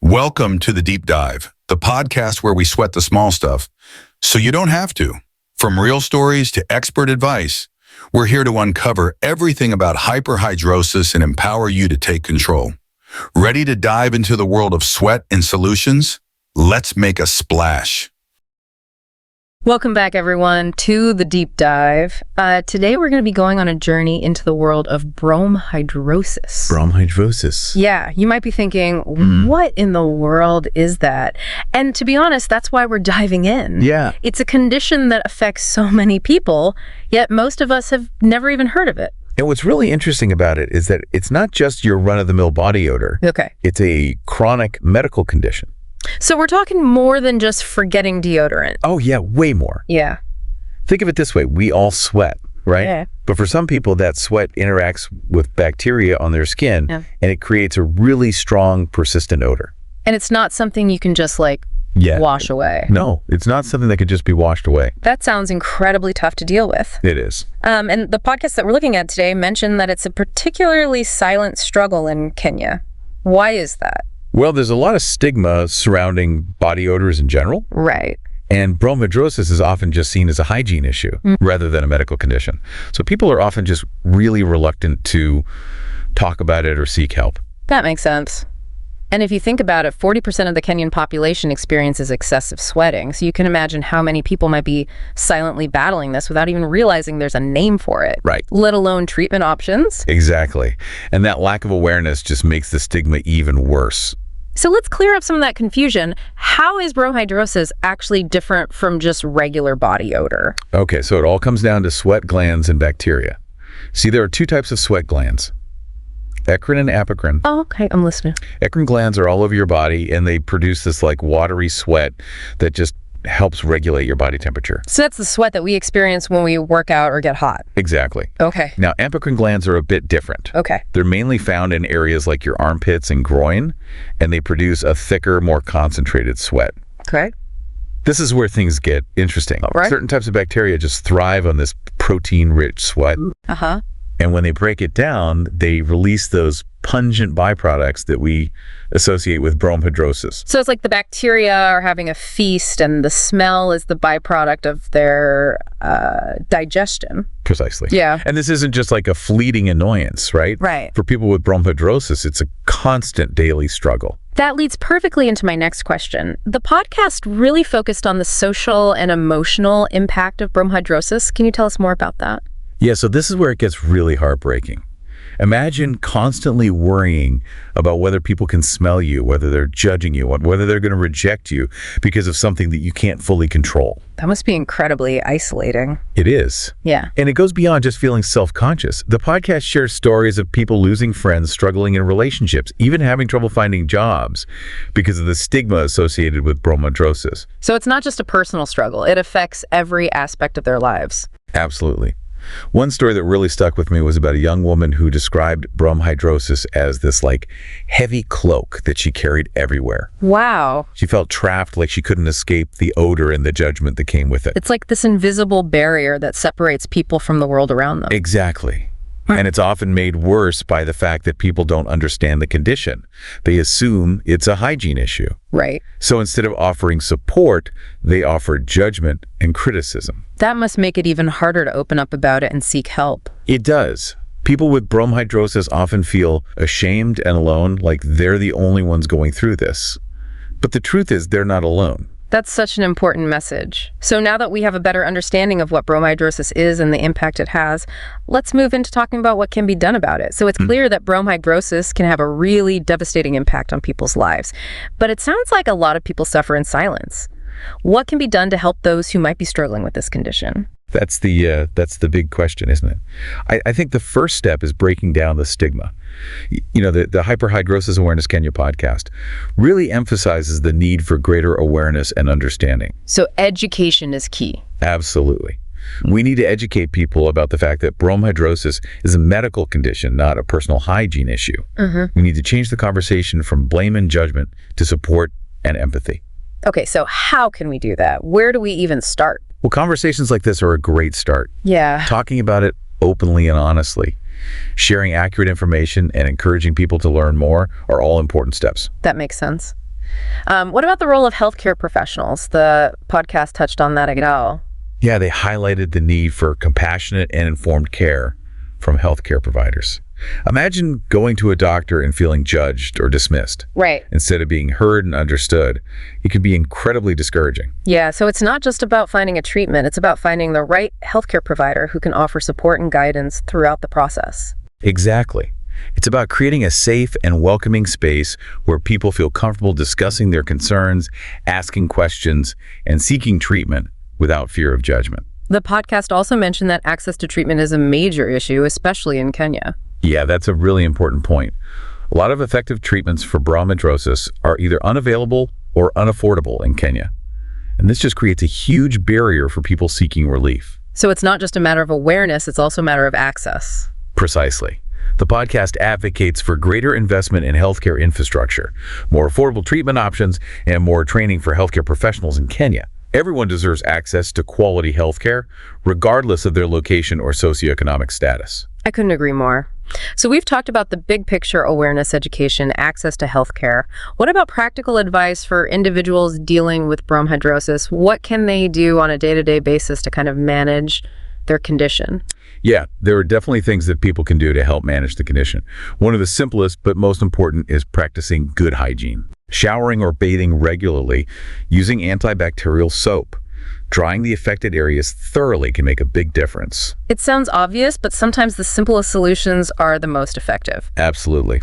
Welcome to The Deep Dive, the podcast where we sweat the small stuff so you don't have to. From real stories to expert advice, we're here to uncover everything about hyperhidrosis and empower you to take control. Ready to dive into the world of sweat and solutions? Let's make a splash. Welcome back, everyone, to The Deep Dive. Today, we're going to be going on a journey into the world of bromhidrosis. Bromhidrosis. Yeah, you might be thinking, what in the world is that? And to be honest, that's why we're diving in. Yeah. It's a condition that affects so many people, yet most of us have never even heard of it. And what's really interesting about it is that it's not just your run-of-the-mill body odor. Okay. It's a chronic medical condition. So we're talking more than just forgetting deodorant. Oh, yeah, way more. Yeah. Think of it this way. We all sweat, right? Yeah. But for some people, that sweat interacts with bacteria on their skin, and it creates a really strong, persistent odor. And it's not something you can just, wash away. No, it's not something that could just be washed away. That sounds incredibly tough to deal with. It is. And the podcast that we're looking at today mentioned that it's a particularly silent struggle in Kenya. Why is that? Well, there's a lot of stigma surrounding body odors in general. Right. And bromhidrosis is often just seen as a hygiene issue rather than a medical condition. So people are often just really reluctant to talk about it or seek help. That makes sense. And if you think about it, 40% of the Kenyan population experiences excessive sweating. So you can imagine how many people might be silently battling this without even realizing there's a name for it. Right. Let alone treatment options. Exactly. And that lack of awareness just makes the stigma even worse. So let's clear up some of that confusion. How is bromhidrosis actually different from just regular body odor? Okay, so it all comes down to sweat glands and bacteria. See, there are two types of sweat glands, eccrine and apocrine. Oh, okay, I'm listening. Eccrine glands are all over your body, and they produce this watery sweat that just helps regulate your body temperature. So that's the sweat that we experience when we work out or get hot. Exactly. Okay. Now, apocrine glands are a bit different. Okay. They're mainly found in areas like your armpits and groin, and they produce a thicker, more concentrated sweat. Okay. This is where things get interesting. Right. Certain types of bacteria just thrive on this protein-rich sweat. Uh-huh. And when they break it down, they release those pungent byproducts that we associate with bromhidrosis. So it's like the bacteria are having a feast and the smell is the byproduct of their digestion. Precisely. Yeah. And this isn't just like a fleeting annoyance, right? Right. For people with bromhidrosis, it's a constant daily struggle. That leads perfectly into my next question. The podcast really focused on the social and emotional impact of bromhidrosis. Can you tell us more about that? Yeah, so this is where it gets really heartbreaking. Imagine constantly worrying about whether people can smell you, whether they're judging you, whether they're going to reject you because of something that you can't fully control. That must be incredibly isolating. It is. Yeah. And it goes beyond just feeling self-conscious. The podcast shares stories of people losing friends, struggling in relationships, even having trouble finding jobs because of the stigma associated with bromhidrosis. So it's not just a personal struggle. It affects every aspect of their lives. Absolutely. One story that really stuck with me was about a young woman who described bromhidrosis as this heavy cloak that she carried everywhere. Wow. She felt trapped, like she couldn't escape the odor and the judgment that came with it. It's like this invisible barrier that separates people from the world around them. Exactly. And it's often made worse by the fact that people don't understand the condition. They assume it's a hygiene issue. Right. So instead of offering support, they offer judgment and criticism. That must make it even harder to open up about it and seek help. It does. People with bromhidrosis often feel ashamed and alone, like they're the only ones going through this. But the truth is, they're not alone. That's such an important message. So now that we have a better understanding of what bromhidrosis is and the impact it has, let's move into talking about what can be done about it. So it's clear that bromhidrosis can have a really devastating impact on people's lives. But it sounds like a lot of people suffer in silence. What can be done to help those who might be struggling with this condition? That's the big question, isn't it? I think the first step is breaking down the stigma. You know, the Hyperhidrosis Awareness Kenya podcast really emphasizes the need for greater awareness and understanding. So education is key. Absolutely. We need to educate people about the fact that bromhidrosis is a medical condition, not a personal hygiene issue. We need to change the conversation from blame and judgment to support and empathy. Okay, so how can we do that? Where do we even start? Well, conversations like this are a great start. Yeah. Talking about it openly and honestly, sharing accurate information, and encouraging people to learn more are all important steps. That makes sense. What about the role of healthcare professionals? The podcast touched on that as well. Yeah, they highlighted the need for compassionate and informed care from healthcare providers. Imagine going to a doctor and feeling judged or dismissed. Right. Instead of being heard and understood. It can be incredibly discouraging. Yeah, so it's not just about finding a treatment, it's about finding the right healthcare provider who can offer support and guidance throughout the process. Exactly. It's about creating a safe and welcoming space where people feel comfortable discussing their concerns, asking questions, and seeking treatment without fear of judgment. The podcast also mentioned that access to treatment is a major issue, especially in Kenya. Yeah, that's a really important point. A lot of effective treatments for bromhidrosis are either unavailable or unaffordable in Kenya. And this just creates a huge barrier for people seeking relief. So it's not just a matter of awareness, it's also a matter of access. Precisely. The podcast advocates for greater investment in healthcare infrastructure, more affordable treatment options, and more training for healthcare professionals in Kenya. Everyone deserves access to quality healthcare, regardless of their location or socioeconomic status. I couldn't agree more. So we've talked about the big picture awareness, education, access to healthcare. What about practical advice for individuals dealing with bromhidrosis? What can they do on a day-to-day basis to kind of manage their condition? Yeah, there are definitely things that people can do to help manage the condition. One of the simplest but most important is practicing good hygiene. Showering or bathing regularly, using antibacterial soap. Drying the affected areas thoroughly can make a big difference. It sounds obvious, but sometimes the simplest solutions are the most effective. Absolutely.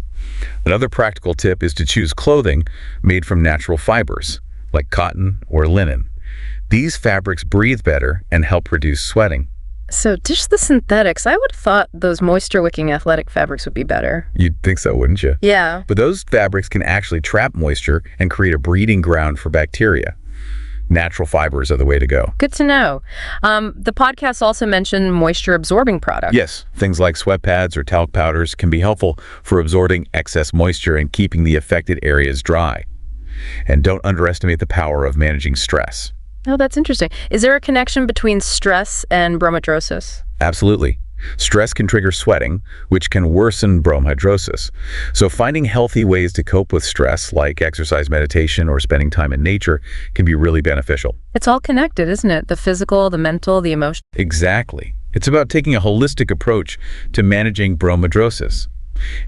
Another practical tip is to choose clothing made from natural fibers, like cotton or linen. These fabrics breathe better and help reduce sweating. So ditch the synthetics. I would have thought those moisture-wicking athletic fabrics would be better. You'd think so, wouldn't you? Yeah. But those fabrics can actually trap moisture and create a breeding ground for bacteria. Natural fibers are the way to go. Good to know. The podcast also mentioned moisture-absorbing products. Yes, things like sweat pads or talc powders can be helpful for absorbing excess moisture and keeping the affected areas dry. And don't underestimate the power of managing stress. Oh, that's interesting. Is there a connection between stress and bromhidrosis? Absolutely. Stress can trigger sweating, which can worsen bromhidrosis. So finding healthy ways to cope with stress, like exercise, meditation, or spending time in nature, can be really beneficial. It's all connected, isn't it? The physical, the mental, the emotional. Exactly. It's about taking a holistic approach to managing bromhidrosis.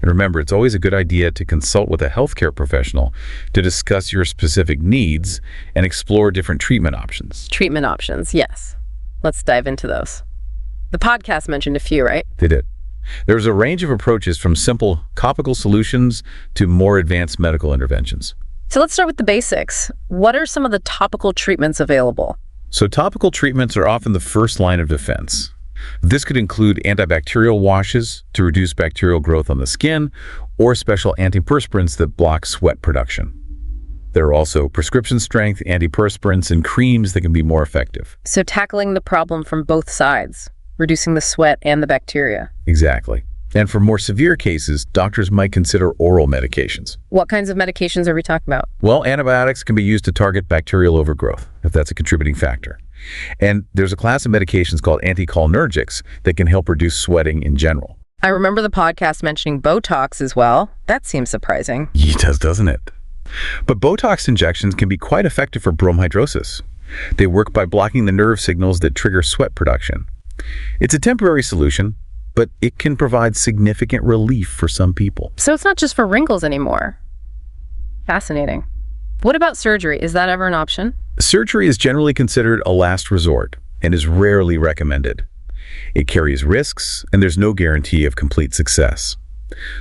And remember, it's always a good idea to consult with a healthcare professional to discuss your specific needs and explore different treatment options. Treatment options, yes. Let's dive into those. The podcast mentioned a few, right? They did. There's a range of approaches from simple topical solutions to more advanced medical interventions. So let's start with the basics. What are some of the topical treatments available? So topical treatments are often the first line of defense. This could include antibacterial washes to reduce bacterial growth on the skin, or special antiperspirants that block sweat production. There are also prescription-strength antiperspirants and creams that can be more effective. So tackling the problem from both sides, reducing the sweat and the bacteria. Exactly. And for more severe cases, doctors might consider oral medications. What kinds of medications are we talking about? Well, antibiotics can be used to target bacterial overgrowth, if that's a contributing factor. And there's a class of medications called anticholinergics that can help reduce sweating in general. I remember the podcast mentioning Botox as well. That seems surprising. It does, doesn't it? But Botox injections can be quite effective for bromhidrosis. They work by blocking the nerve signals that trigger sweat production. It's a temporary solution, but it can provide significant relief for some people. So it's not just for wrinkles anymore. Fascinating. What about surgery? Is that ever an option? Surgery is generally considered a last resort and is rarely recommended. It carries risks, and there's no guarantee of complete success.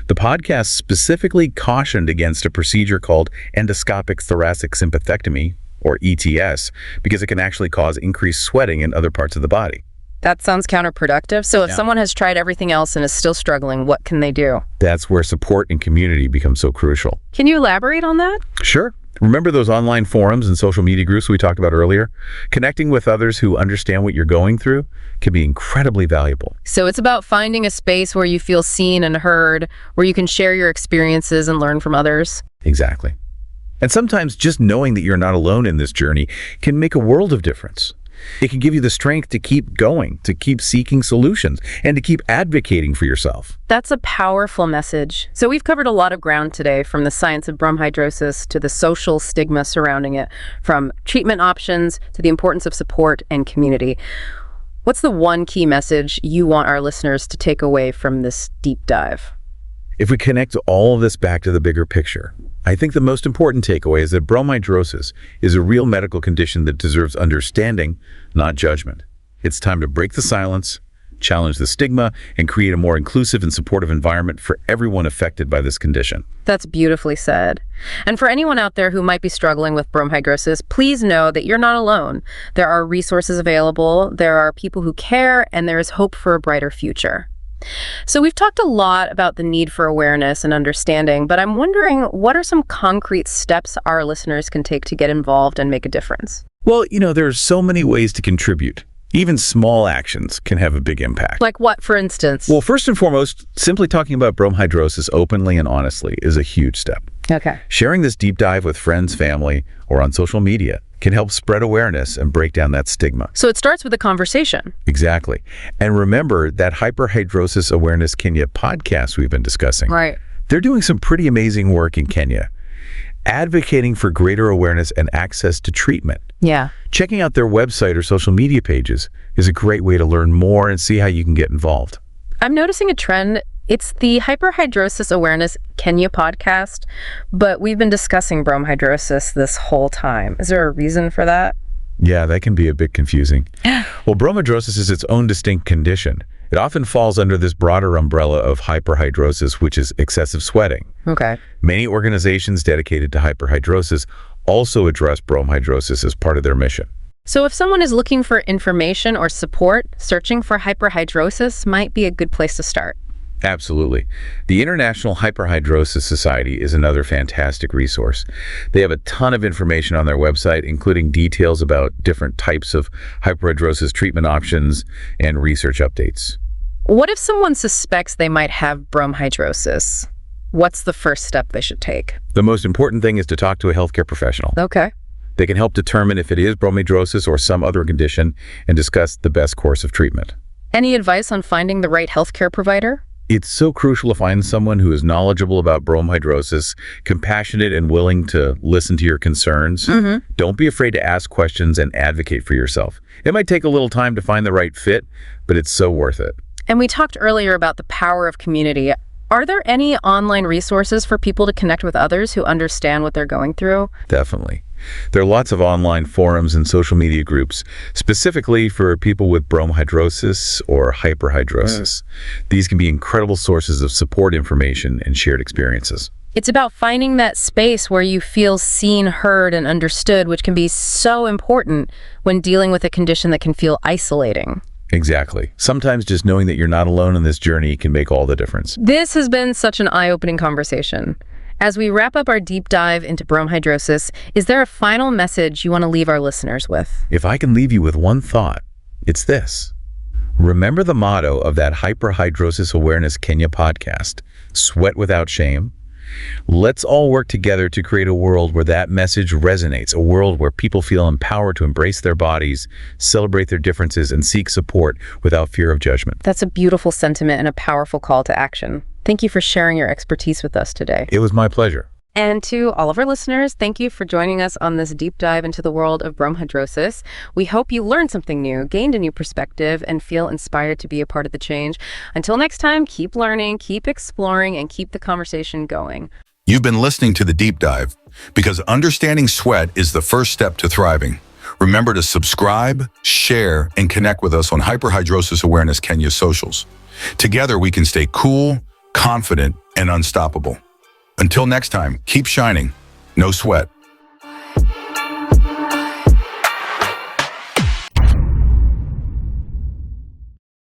The podcast specifically cautioned against a procedure called endoscopic thoracic sympathectomy, or ETS, because it can actually cause increased sweating in other parts of the body. That sounds counterproductive. So if Yeah. someone has tried everything else and is still struggling, what can they do? That's where support and community become so crucial. Can you elaborate on that? Sure. Remember those online forums and social media groups we talked about earlier? Connecting with others who understand what you're going through can be incredibly valuable. So it's about finding a space where you feel seen and heard, where you can share your experiences and learn from others. Exactly. And sometimes just knowing that you're not alone in this journey can make a world of difference. It can give you the strength to keep going, to keep seeking solutions, and to keep advocating for yourself. That's a powerful message. So we've covered a lot of ground today, from the science of bromhidrosis to the social stigma surrounding it, from treatment options to the importance of support and community. What's the one key message you want our listeners to take away from this deep dive? If we connect all of this back to the bigger picture, I think the most important takeaway is that bromhidrosis is a real medical condition that deserves understanding, not judgment. It's time to break the silence, challenge the stigma, and create a more inclusive and supportive environment for everyone affected by this condition. That's beautifully said. And for anyone out there who might be struggling with bromhidrosis, please know that you're not alone. There are resources available, there are people who care, and there is hope for a brighter future. So we've talked a lot about the need for awareness and understanding, but I'm wondering, what are some concrete steps our listeners can take to get involved and make a difference? Well, there's so many ways to contribute. Even small actions can have a big impact. Like what, for instance? Well, first and foremost, simply talking about bromhidrosis openly and honestly is a huge step. Okay. Sharing this deep dive with friends, family, or on social media can help spread awareness and break down that stigma. So it starts with a conversation. Exactly. And remember that Hyperhidrosis Awareness Kenya podcast we've been discussing. Right. They're doing some pretty amazing work in Kenya, advocating for greater awareness and access to treatment. Yeah. Checking out their website or social media pages is a great way to learn more and see how you can get involved. I'm noticing a trend. It's the Hyperhidrosis Awareness Kenya podcast, but we've been discussing bromhidrosis this whole time. Is there a reason for that? Yeah, that can be a bit confusing. Well, bromhidrosis is its own distinct condition. It often falls under this broader umbrella of hyperhidrosis, which is excessive sweating. Okay. Many organizations dedicated to hyperhidrosis also address bromhidrosis as part of their mission. So if someone is looking for information or support, searching for hyperhidrosis might be a good place to start. Absolutely. The International Hyperhidrosis Society is another fantastic resource. They have a ton of information on their website, including details about different types of hyperhidrosis treatment options and research updates. What if someone suspects they might have bromhidrosis? What's the first step they should take? The most important thing is to talk to a healthcare professional. Okay. They can help determine if it is bromhidrosis or some other condition and discuss the best course of treatment. Any advice on finding the right healthcare provider? It's so crucial to find someone who is knowledgeable about bromhidrosis, compassionate and willing to listen to your concerns. Don't be afraid to ask questions and advocate for yourself. It might take a little time to find the right fit, but it's so worth it. And we talked earlier about the power of community. Are there any online resources for people to connect with others who understand what they're going through? Definitely. There are lots of online forums and social media groups, specifically for people with bromhidrosis or hyperhidrosis. These can be incredible sources of support information and shared experiences. It's about finding that space where you feel seen, heard, and understood, which can be so important when dealing with a condition that can feel isolating. Exactly. Sometimes just knowing that you're not alone in this journey can make all the difference. This has been such an eye-opening conversation. As we wrap up our deep dive into bromhidrosis, is there a final message you want to leave our listeners with? If I can leave you with one thought, it's this. Remember the motto of that Hyperhidrosis Awareness Kenya podcast, sweat without shame. Let's all work together to create a world where that message resonates, a world where people feel empowered to embrace their bodies, celebrate their differences, and seek support without fear of judgment. That's a beautiful sentiment and a powerful call to action. Thank you for sharing your expertise with us today. It was my pleasure. And to all of our listeners, thank you for joining us on this deep dive into the world of bromhidrosis. We hope you learned something new, gained a new perspective, and feel inspired to be a part of the change. Until next time, keep learning, keep exploring, and keep the conversation going. You've been listening to The Deep Dive, because understanding sweat is the first step to thriving. Remember to subscribe, share, and connect with us on Hyperhidrosis Awareness Kenya socials. Together, we can stay cool, confident, and unstoppable. Until next time, keep shining. No sweat.